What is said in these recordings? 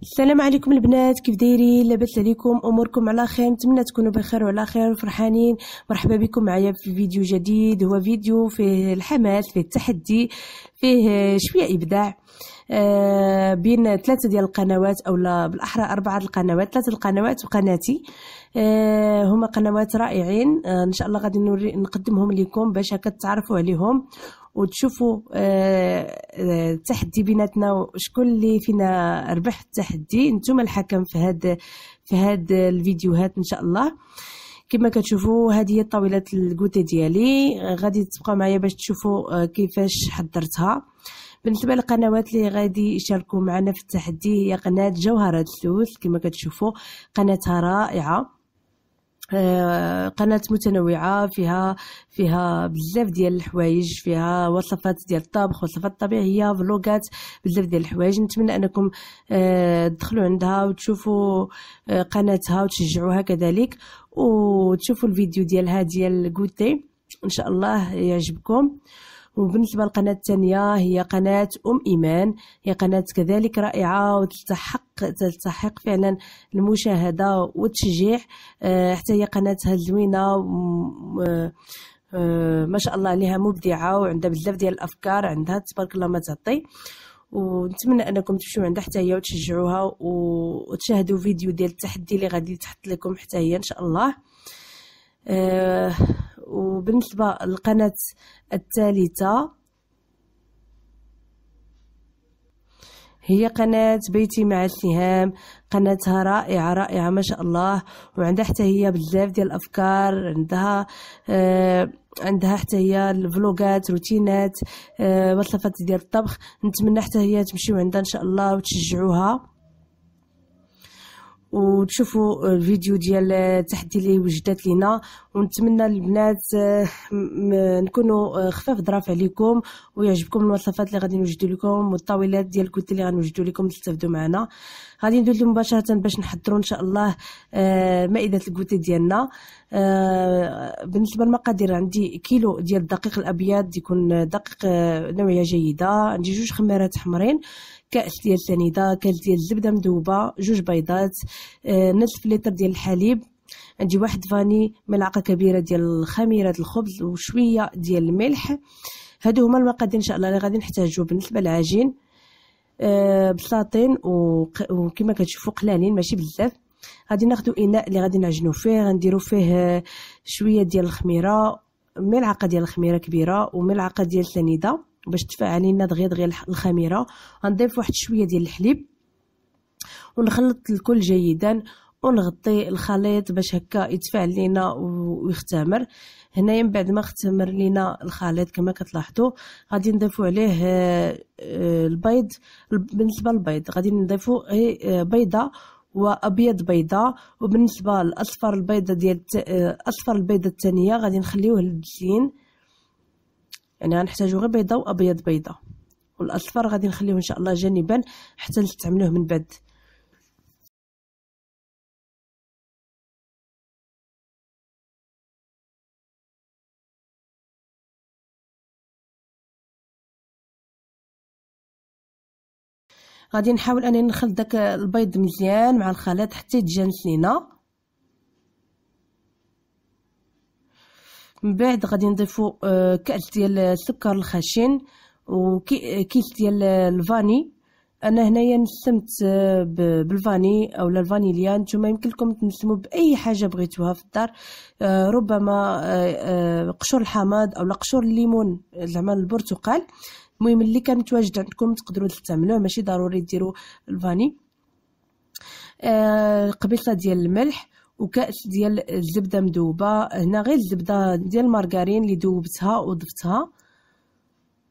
السلام عليكم البنات، كيف دايرين؟ لاباس عليكم؟ اموركم على خير؟ نتمنى تكونوا بخير وعلى خير وفرحانين. مرحبا بكم معايا في فيديو جديد. هو فيديو فيه الحماس، فيه التحدي، فيه شويه ابداع بين ثلاثه ديال القنوات، او بالاحرى اربعه القنوات، ثلاثه القنوات وقناتي. هما قنوات رائعين. ان شاء الله غادي نقدمهم لكم باش هكا تعرفوا عليهم وتشوفوا التحدي بيناتنا، وشكون اللي فينا ربح التحدي. نتوما الحكم في هاد الفيديوهات ان شاء الله. كما كتشوفوا هذه هي طاوله الكوتي ديالي، غادي تبقاو معايا باش تشوفوا كيفاش حضرتها. بالنسبه للقنوات اللي غادي يشاركوا معنا في التحدي، هي قناه جوهرة الثلوث. كما كتشوفوا قناتها رائعه، قناة متنوعة، فيها بزاف ديال الحوايج، فيها وصفات ديال الطبخ، وصفات طبيعية، فلوغات، بزاف ديال الحوايج. نتمنى انكم تدخلوا عندها وتشوفوا قناتها وتشجعوها كذلك، وتشوفوا الفيديو ديالها ديال غوتي ان شاء الله يعجبكم. وبالنسبه للقناه الثانيه هي قناه ايمان، هي قناه كذلك رائعه وتستحق فعلا المشاهده والتشجيع. حتى هي قناتها زوينه، ما شاء الله عليها، مبدعه وعندها بزاف ديال الافكار، عندها تبارك الله ما تعطي. ونتمنى انكم تمشيو عندها حتى هي وتشجعوها وتشاهدوا فيديو ديال التحدي اللي غادي تحط لكم حتى هي ان شاء الله. وبالنسبة للقناة الثالثة هي قناة بيتي مع السهام. قناتها رائعة ما شاء الله، وعندها حتى هي بزاف ديال الافكار، عندها حتى هي الفلوغات، روتينات، وصفات ديال الطبخ. نتمنى حتى هي تمشيو عندها ان شاء الله وتشجعوها وتشوفوا الفيديو ديال التحدي اللي وجدت لنا. ونتمنى البنات نكونوا خفاف ظراف عليكم ويعجبكم الوصفات اللي غادي نوجدوا لكم، والطاولات ديال الكوتي اللي غنوجدوا لكم تستافدوا معنا. غادي ندوزو مباشره باش نحضروا ان شاء الله مائده الكوتي ديالنا. بالنسبه للمقادير، عندي كيلو ديال الدقيق الابيض، يكون دقيق نوعيه جيده. عندي 2 خميرات حمرين، كاس ديال سنيده، كاس ديال الزبده مذوبه، 2 بيضات، نصف لتر ديال الحليب. عندي 1 فاني، ملعقه كبيره ديال خميره الخبز، وشويه ديال الملح. هادو هما المقادير ان شاء الله اللي غادي نحتاجو. بالنسبه للعجين، بساطين وكما كتشوفوا قلالين ماشي بزاف. غادي ناخذ اناء اللي غادي نعجنوا فيه، غنديروا فيه شويه ديال الخميره، ملعقه ديال الخميره كبيره، وملعقه ديال سنيده باش تفاعل لنا دغيا الخميره. غنضيف واحد شويه ديال الحليب ونخلط الكل جيدا، ونغطي الخليط باش هكا يتفاعل لنا ويختمر. هنايا من بعد ما اختمر لنا الخليط كما كتلاحظوا، غادي نضيفوا عليه البيض. بالنسبه للبيض غادي نضيفوا بيضه وابيض بيضه. وبالنسبه لاصفر البيضه اصفر البيضه الثانيه غادي نخليوه للتزيين، يعني غنحتاجو غير بيضه وابيض بيضه، والاصفر غادي نخليوه ان شاء الله جانبا حتى نستعملوه من بعد. غادي نحاول انني نخلط داك البيض مزيان مع الخليط حتى يتجانس لينا. من بعد غادي نضيفوا كاس ديال السكر الخشن وكيس ديال الفاني. انا هنايا نسمت بالفاني او الفانيليا، نتوما يمكن لكم تنسموا باي حاجه بغيتوها في الدار، ربما قشور الحامض او قشور الليمون، زعما البرتقال. المهم اللي كان متواجد عندكم تقدروا تستعملوه، ماشي ضروري ديروا الفاني. قبيصه ديال الملح وكاس ديال الزبده مذوبه. هنا غير الزبده ديال المارغرين اللي ذوبتها وضفتها،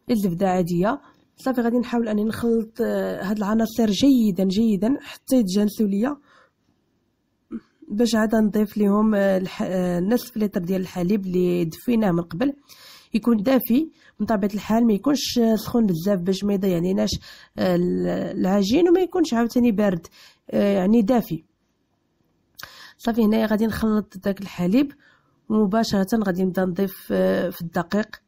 الزبده عاديه. صافي غادي نحاول اني نخلط هاد العناصر جيدا حتى يتجانسوا ليا، باش عاد نضيف لهم نصف لتر ديال الحليب اللي دفيناه من قبل. يكون دافي من طبيعه الحال، ما يكونش سخون بزاف باش ما يضيع ليناش العجين، وما يكونش عاوتاني بارد، يعني دافي. صافي هنايا غادي نخلط داك الحليب، ومباشره غادي نبدا نضيف في الدقيق.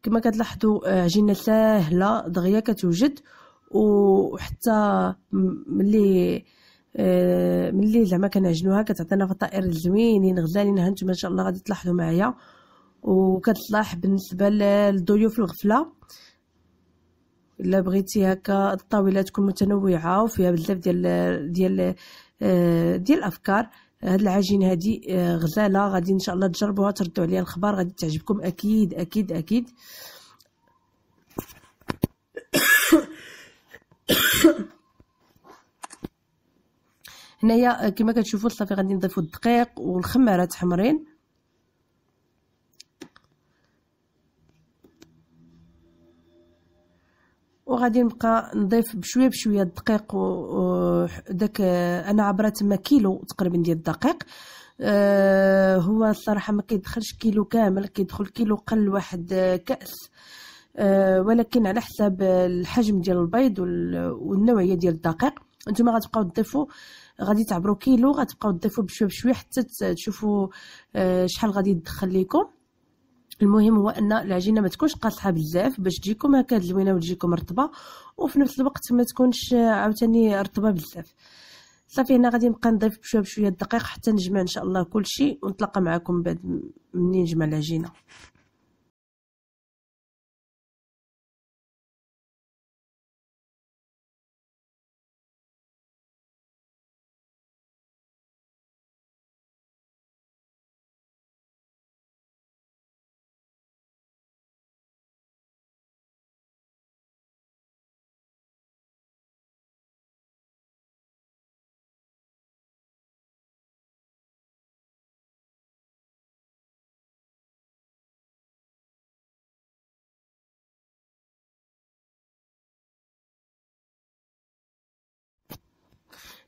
كما كتلاحظوا عجينه ساهله دغيا كتوجد، وحتى ملي زعما كنعجنوها كتعطينا فطائر زوينين غزالين. ها نتوما ان شاء الله غادي تلاحظوا معايا. وكتلاح بالنسبه للضيوف الغفله، الا بغيتي هكا الطاوله تكون متنوعه وفيها بزاف ديال الافكار، هاد العجينه هادي غزاله. غادي ان شاء الله تجربوها تردوا عليا الخبر، غادي تعجبكم اكيد اكيد اكيد. هنايا كما كتشوفوا صافي غادي نضيفوا الدقيق والخمارات حمرين، وغادي نبقى نضيف بشويه بشويه الدقيق وداك انا عبره تما كيلو تقريبا ديال الدقيق. هو الصراحه ما كيدخلش كيلو كامل، كيدخل كيلو قل واحد كاس، ولكن على حساب الحجم ديال البيض والنوعيه ديال الدقيق. نتوما غتبقاو تضيفوا، غادي تعبروا كيلو، غتبقاو تضيفوا بشويه بشويه حتى تشوفوا شحال غادي يدخل لكم. المهم هو ان العجينه ما تكونش قاصحه بزاف باش تجيكم هكا زوينه وتجيكم رطبه، وفي نفس الوقت ما تكونش عاوتاني رطبه بزاف. صافي هنا غادي نبقى نضيف بشويه بشويه الدقيق حتى نجمع ان شاء الله كلشي، ونتلاقى معكم بعد منين نجمع العجينه.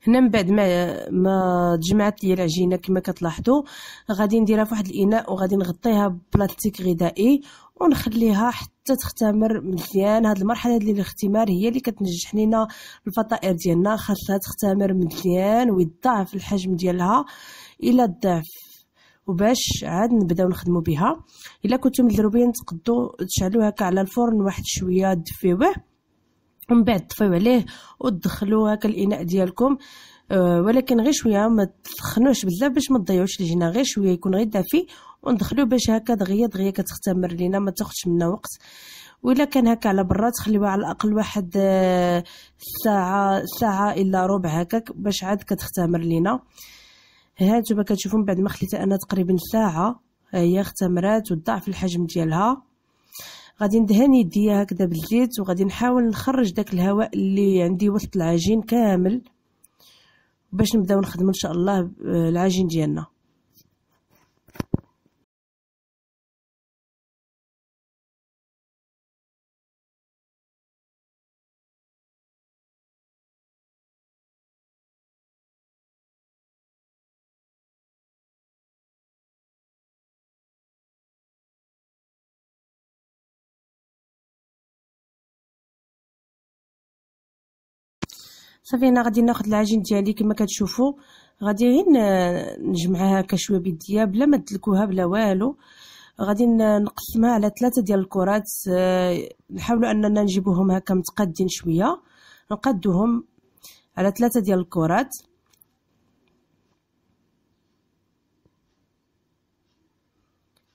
هنا من بعد ما تجمعت لي العجينه كما كتلاحظوا، غادي نديرها في واحد الاناء وغادي نغطيها ببلاستيك غذائي ونخليها حتى تختمر مزيان. هاد المرحله ديال الاختمار هي اللي كتنجح لينا الفطائر ديالنا، خاصها تختمر مزيان ويضاعف الحجم ديالها الى الضعف، وباش عاد نبداو نخدموا بها. الا كنتم مضروبين تقدوا تشعلوه هكا على الفرن واحد شويه دفيوه، ومن بعد طفيو عليه وتدخلوا هكا الاناء ديالكم. ولكن غير شويه، ما تسخنوش بزاف باش ما تضيعوش العجينه، غير شويه يكون غير دافي، وندخلوه باش هكا دغيا دغيا كتختمر لينا، ما تاخذش منا وقت. وإلا كان هكا على برا تخليوها على الاقل واحد ساعه الا ربع هكاك باش عاد كتختمر لينا. ها نتوما كتشوفوا من بعد ما خليتها انا تقريبا ساعه، هي اختمرات وضاعف الحجم ديالها. غادي ندهن يديا هكذا بالزيت، وغادي نحاول نخرج داك الهواء اللي عندي وسط العجين كامل باش نبداو نخدموا ان شاء الله العجين ديالنا. صافي هنا غادي ناخذ العجين ديالي كما كتشوفوا، غادي غير نجمعها هكا شويه بيديا بلا ما تدلكوها بلا والو. غادي نقسمها على 3 ديال الكرات، نحاولوا اننا نجيبوهم هكا متقادين شويه، نقادوهم على 3 ديال الكرات.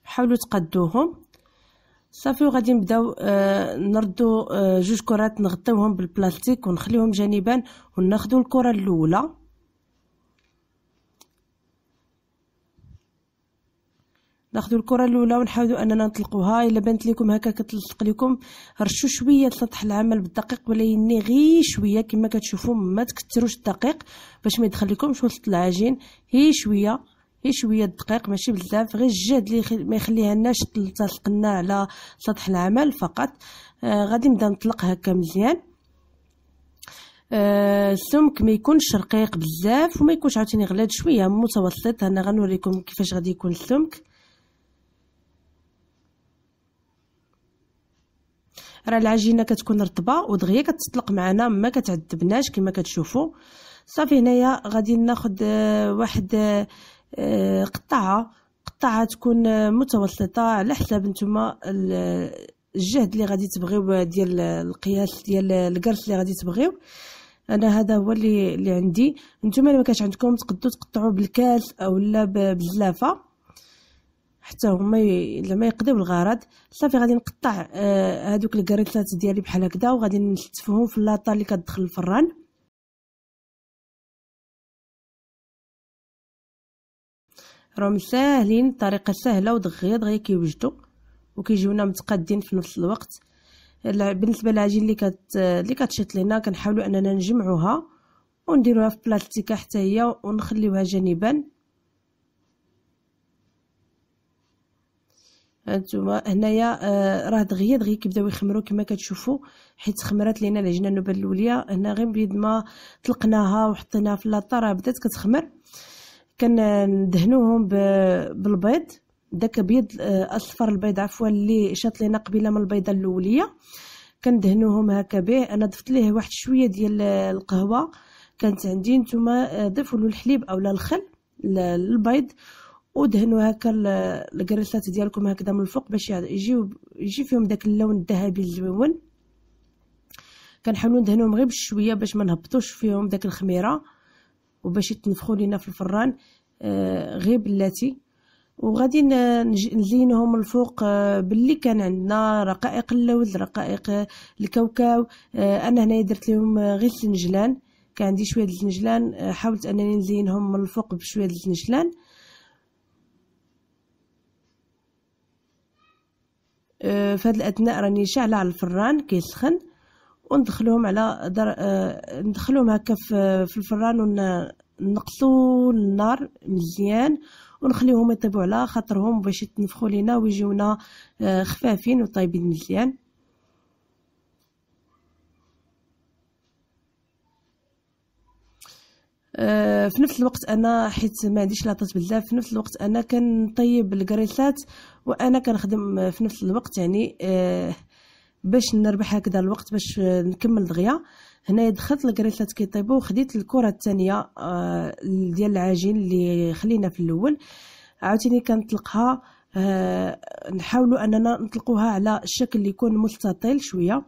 حاولوا تقادوهم صافي. وغادي نبداو نردو 2 كرات نغطيوهم بالبلاستيك ونخليهم جانبا، وناخذوا الكره الاولى ونحاولوا اننا نطلقوها. الا بانت لكم هكا كتلصق لكم، رشوا شويه سطح العمل بالدقيق، ولكن غير شويه كما كتشوفوا، ما تكثروش الدقيق باش ما يدخل لكمش وسط العجين. هي شويه الدقيق، ماشي بزاف، غير الجهد اللي ما يخليها لناش تلتصق لنا على سطح العمل فقط. غادي نبدا نطلق هكا مزيان. السمك ما يكونش رقيق بزاف وما يكونش عاوتاني غليظ، شويه متوسط. انا غنوريكم كيفاش غادي يكون السمك. راه العجينه كتكون رطبه ودغيا كتطلق معنا، ما كتعذبناش كما كتشوفوا. صافي هنايا غادي ناخذ واحد قطعه تكون متوسطه على حساب نتوما الجهد اللي غادي تبغيو ديال القياس ديال القرص اللي غادي تبغيو. انا هذا هو اللي عندي. نتوما اللي ما كانش عندكم تقدروا تقطعوا بالكاس اولا بزلافه حتى هما لما يقضيو الغرض. صافي غادي نقطع هذوك الكريطات ديالي بحال هكذا، وغادي نلتفهم في اللاطه اللي كتدخل الفران. راهم ساهلين، طريقه سهله ودغيا دغيا كيوجدوا وكيجيونا متقادين في نفس الوقت. بالنسبه للعجين اللي كتشيط لينا كنحاولوا اننا نجمعوها ونديروها في بلاستيكه حتى هي ونخليوها جانبا. هانتوما هنايا راه دغيا كيبداو يخمروا كما كتشوفوا، حيت خمرات لينا العجينه النوبه الاوليه. هنا غير بيد ما طلقناها وحطيناها في اللاطه راه بدات كتخمر. كندهنوهم بالبيض، داك بيض اصفر البيض عفوا اللي شاط لينا قبيله من البيضه الاوليه، كندهنوهم هكا به. انا ضفت ليه واحد شويه ديال القهوه كانت عندي، نتوما ضيفوا له الحليب اولا الخل للبيض ودهنوا هكا الكريسات ديالكم هكذا من الفوق باش يجي فيهم داك اللون الذهبي الزوين. كنحاولوا ندهنوهم غير بشويه باش ما نهبطوش فيهم داك الخميره وباش يتنفخوا لينا في الفران غير بلاتي. وغادي نزينهم من الفوق باللي كان عندنا رقائق اللوز، رقائق الكاوكاو. انا هنايا درت لهم غير الزنجلان، كان عندي شويه الزنجلان حاولت انني نزينهم من الفوق بشويه الزنجلان. في هذا الاثناء راني شاعله على الفران كيسخن، وندخلوهم على ندخلوهم هكا في الفران ونقصوا النار مزيان ونخليهم يطيبوا على خاطرهم باش يتنفخوا لينا ويجيونا خفافين وطايبين مزيان. في نفس الوقت انا حيت ما عنديش لاطات بزاف، في نفس الوقت انا كنطيب الكريسات وانا كنخدم في نفس الوقت، يعني باش نربح هكذا الوقت باش نكمل دغيا. هنايا دخلت الكريسات كيطيبوا وخديت الكره الثانيه ديال العجين اللي خلينا في الاول، عاوتاني كنطلقها. نحاولوا اننا نطلقوها على الشكل اللي يكون مستطيل شويه،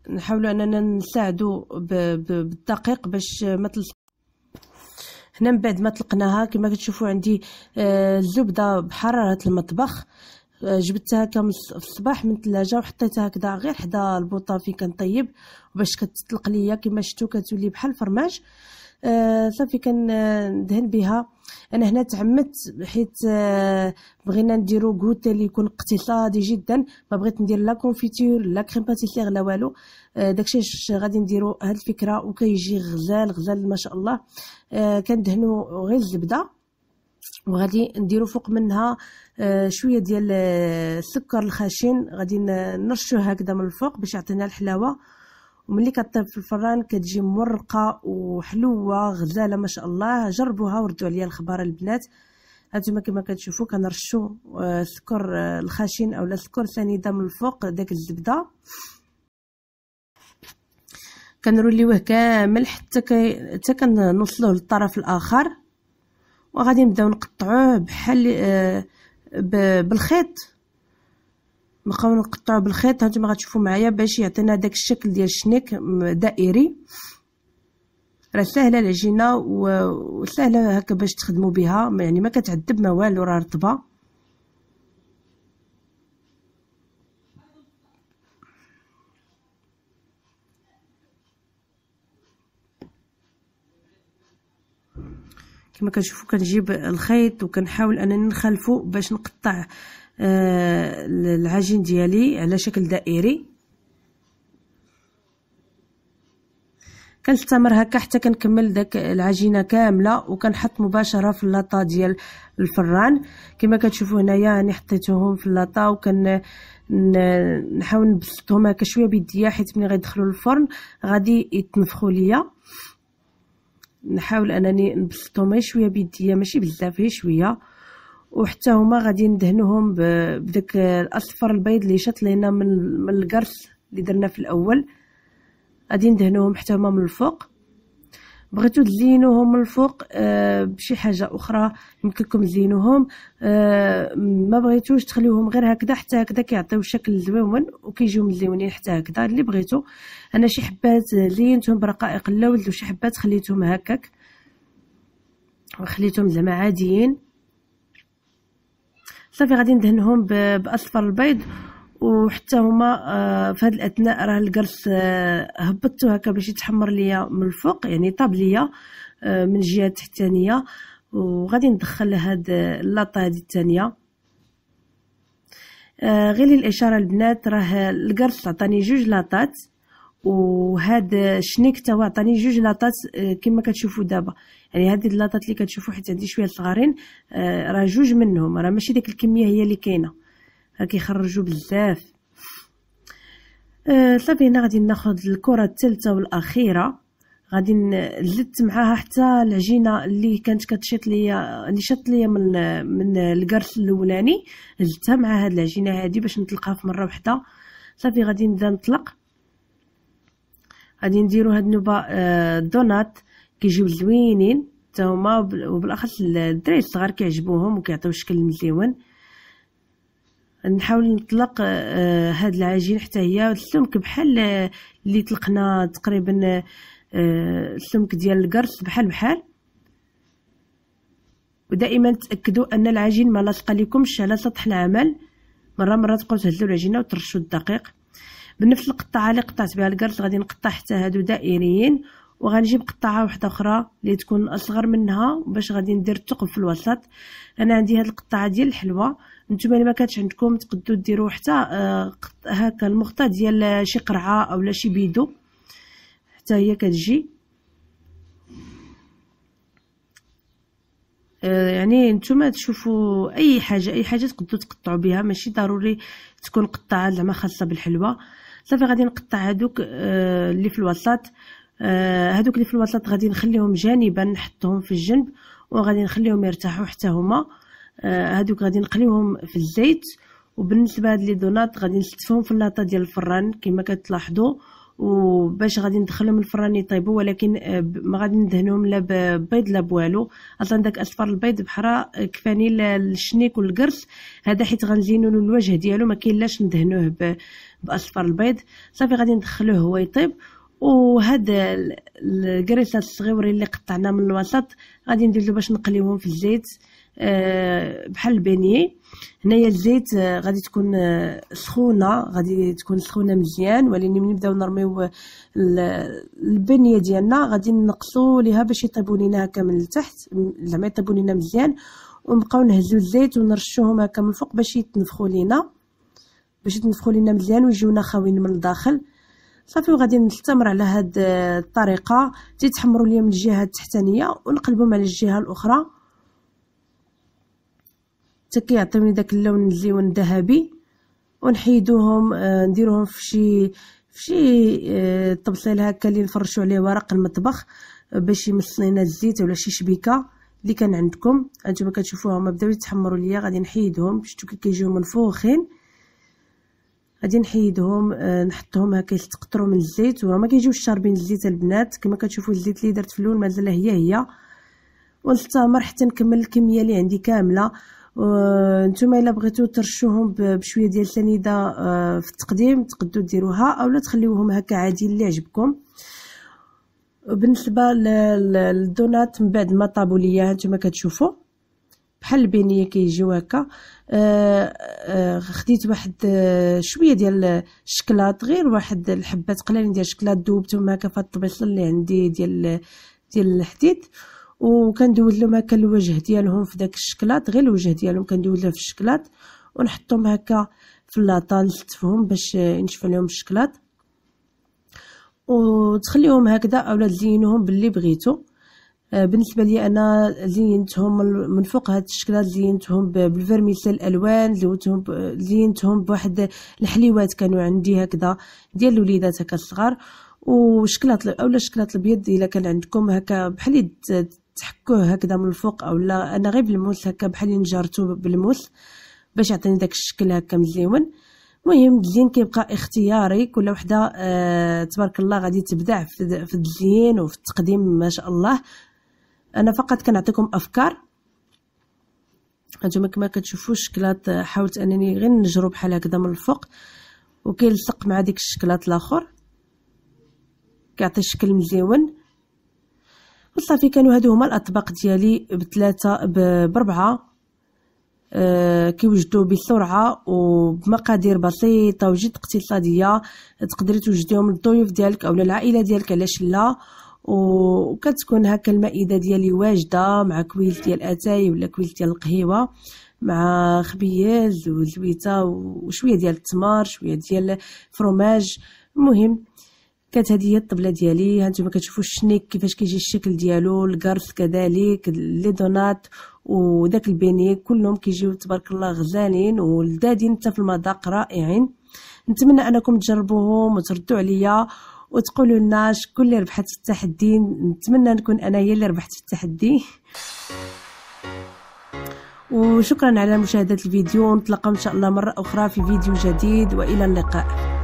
نحاولوا اننا نساعدوا بالدقيق باش ما تلصق. هنا من بعد ما طلقناها كما كتشوفوا عندي الزبده بحراره المطبخ، جبتها هكا في الصباح من الثلاجه وحطيتها هكذا غير حدا البوطه فين كنطيب باش كتطلق ليا كما شفتوا كتولي بحال الفرماج. صافي كندهن بها. انا هنا تعمدت حيت بغينا نديرو كوتي اللي يكون اقتصادي جدا، ما بغيت ندير لا كونفيتور لا كريم باتيسير لا والو. داكشي غادي نديرو هاد الفكره وكيجي غزال ما شاء الله. كندهنو غير الزبده وغادي نديرو فوق منها شويه ديال السكر الخشن، غادي نرشوه هكذا من الفوق باش يعطينا الحلاوه. وملي كطيب في الفران كتجي مرقه وحلوه غزاله ما شاء الله. جربوها وردوا عليا الخبر البنات. هانتوما كما كتشوفوا كنرشوا السكر الخشن اولا السكر سنيده من الفوق داك الزبده، كنروليوه كامل حتى كنوصلوه للطرف الاخر، وغادي نبداو نقطعوه بحال بالخيط. نبقاو نقطعوه بالخيط. هانتوما غتشوفوا معايا باش يعطينا داك الشكل ديال الشنيك دائري. راه ساهله العجينه وسهله هكا باش تخدموا بها، يعني ما كتعذب ما والو، راه رطبه. كما كتشوفوا كنجيب الخيط وكنحاول انني نخلفو باش نقطع العجين ديالي على شكل دائري. كنستمر هكا حتى كنكمل داك العجينه كامله وكنحط مباشره في اللاطه ديال الفران. كما كتشوفوا هنايا راني حطيتهم في اللاطه نحاول نبسطهم هكا شويه بيديا حيت ملي غيدخلوا للفرن غادي يتنفخوا ليا. نحاول انني نبسطهم شويه بيديا ماشي بزاف، غير شويه. وحتى هما غادي ندهنوهم بداك الاصفر البيض اللي شات لينا من القرص اللي درنا في الاول، غادي ندهنوهم حتى هما من الفوق. بغيتو تزينوهم من الفوق بشي حاجه اخرى يمكن لكم تزينوهم. ما بغيتوش تخليوهم غير هكذا، حتى هكذا كيعطيو شكل زويون وكيجيو مزيونين حتى هكذا. اللي بغيتو، انا شي حبات زينتهم برقائق اللوز وشي حبات خليتهم هكاك، وخليتهم زعما عاديين. صافي غادي ندهنهم باصفر البيض. وحتى هما في هذا الاثناء راه القرص هبطته هكا باش يتحمر ليا من الفوق، يعني طاب ليا من الجهه التحتانيه. وغادي ندخل هاد اللاطه هذه الثانيه. غير للاشاره البنات، راه القرص عطاني 2 لاطات، وهاد الشنيك تا هو عطاني 2 لاطات كما كتشوفوا دابا. يعني هذه اللاطات اللي كتشوفوا حيت عندي شويه صغارين، راه 2 منهم، راه ماشي ديك الكميه هي اللي كاينه، راه كيخرجوا بزاف. صافي هنا غادي ناخذ الكره الثالثه والاخيره، غادي نزدت معاها حتى العجينه اللي كانت كتشيط ليا، اللي شط ليا من القرص الاولاني، زدتها مع هاد العجينه هذه باش نطلقها في مره واحده. صافي غادي نبدا نطلق. غادي نديرو هاد النوبه دونات كيجيو زوينين حتى هما، وبالاخص الدراري الصغار كيعجبوهم وكيعطيو شكل مزيون. نحاول نطلق هاد العجين حتى هي السمك بحال اللي طلقنا تقريبا، السمك ديال القرص بحال. ودائما تاكدوا ان العجين ما لاصقه لكمش على سطح العمل، مره تبقاو تهزوا العجينه وترشوا الدقيق. بنفس القطعه اللي قطعت بها القرص غادي نقطع حتى هادو دائريين، وغنجيب قطعه واحده اخرى اللي تكون اصغر منها باش غادي ندير الثقب في الوسط. انا عندي هاد القطعه ديال الحلوه، نتوما اللي ما كانتش عندكم تقدروا ديروا حتى هكا المخطى ديال شي قرعه اولا شي بيدو حتى هي كتجي. يعني نتوما تشوفوا اي حاجه تقدروا تقطعوا بها، ماشي ضروري تكون قطعه زعما خاصه بالحلوه. صافي غادي نقطع هادوك اللي في الوسط. هادوك اللي في الوسط غادي نخليهم جانبا، نحطهم في الجنب وغادي نخليهم يرتاحوا حتى هما. هادوك غادي نقليوهم في الزيت. وبالنسبه هاد لي دونات غادي نستفهم في اللاطه ديال الفران كما كتلاحظوا، وباش غادي ندخلهم الفران يطيبوا، ولكن ما غادي ندهنهم لا ببيض لا بوالو. اصلا داك اصفر البيض بحرا كفاني الشنيك والقرص هذا، حيت غنزينوا له الوجه ديالو، ما كاينلاش ندهنوه باصفر البيض. صافي غادي ندخلوه هو يطيب. وهاد القريصات الصغيورين اللي قطعنا من الوسط غادي ندير له باش نقليوهم في الزيت بحال البانيه. هنايا الزيت غادي تكون سخونه، غادي تكون سخونه مزيان، ولكن ملي نبداو نرميو البانيه ديالنا غادي نقصوا ليها باش يطيبوا لينا هكا من التحت، زعما يطيبوا لينا مزيان، ونبقاو نهزوا الزيت ونرشوهم هكا من الفوق باش يتنفخوا لينا مزيان ويجيونا خاويين من الداخل. صافي وغادي نستمر على هاد الطريقه تيتحمروا ليا من الجهه التحتانيه ونقلبهم على الجهه الاخرى حتى كيعطيوني داك اللون المزيون الذهبي. ونحيدوهم نديروهم في شي طبسيل هكا اللي نفرشوا عليه ورق المطبخ باش يمص لينا الزيت ولا شي شبيكه اللي كان عندكم. هانتوما كتشوفوها هما بداو يتحمروا ليا، غادي نحيدهم شفتوا كيجيو منفوخين، غادي نحيدهم نحطهم هكا يتقطروا من الزيت، وراه ما كيجيوش شاربين الزيت البنات كما كتشوفوا. الزيت اللي درت في الاول مازال هي ونستمر حتى نكمل الكميه اللي عندي كامله. نتوما الا بغيتو ترشوهم بشويه ديال السنيده في التقديم تقدروا ديروها، اولا تخليوهم هكا عادي اللي عجبكم. بالنسبه للدونات من بعد ما طابوا ليا هانتوما كتشوفوا بحال البنيه كيجيو هكا. خديت واحد شويه ديال الشكلاط، غير واحد الحبات قليلين ديال الشكلاط ذوبتهم هكا في الطبيصه اللي عندي ديال الحديد، وكندوز لهم هكا الوجه ديالهم في داك الشكلاط، غير الوجه ديالهم كندوز له في الشكلاط ونحطهم هكا في اللاطه نستفهم باش ينشف عليهم الشكلاط، وتخليهم هكذا اولا تزينوهم باللي بغيتو. بالنسبه لي انا زينتهم من فوق هاد الشكلاط، زينتهم بالفرميسيل الالوان، زينتهم بواحد الحليوات كانوا عندي هكذا ديال الوليدات هكا الصغار، وشكلاط اولا شكلاط الابيض الا كان عندكم هكا بحال تحكوه هكذا من الفوق، اولا انا غير بالموس هكا بحال نجرتو بالموس باش يعطيني داك الشكل هكا مزيون. المهم الدلين كيبقى اختياري، كل وحده تبارك الله غادي تبدع في الدلين وفي التقديم ما شاء الله. انا فقط كنعطيكم افكار. هانتوما كما كتشوفوا الشكلاط حاولت انني غير نجرو بحال هكذا من الفوق وكيلصق مع ديك الشكلاط الاخر كيعطي شكل مزيون. وصافي كانوا هادو هما الاطباق ديالي بثلاثه بربعه، كيوجدوا بسرعه وبمقادير بسيطه وجد اقتصاديه، تقدري توجديهم للضيوف ديالك او للعائله ديالك علاش لا. وكتكون هكا المائده ديالي واجده مع كويل ديال اتاي ولا كويل ديال القهيوه مع خبيز وزويته وشويه ديال التمر شويه ديال فروماج. المهم كانت هذه هي الطبله ديالي. هانتوما كتشوفوا الشنيك كيفاش كيجي الشكل ديالو، الكارث كذلك، لي دونات وداك البيني كلهم كيجيو تبارك الله غزالين ولذاذين حتى في المذاق رائعين. نتمنى انكم تجربوهم وتردوا عليا وتقولوا لنا شكون اللي ربحت في التحدي. نتمنى نكون انا هي اللي ربحت في التحدي. وشكرا على مشاهدة الفيديو، ونتلاقاو ان شاء الله مرة اخرى في فيديو جديد، والى اللقاء.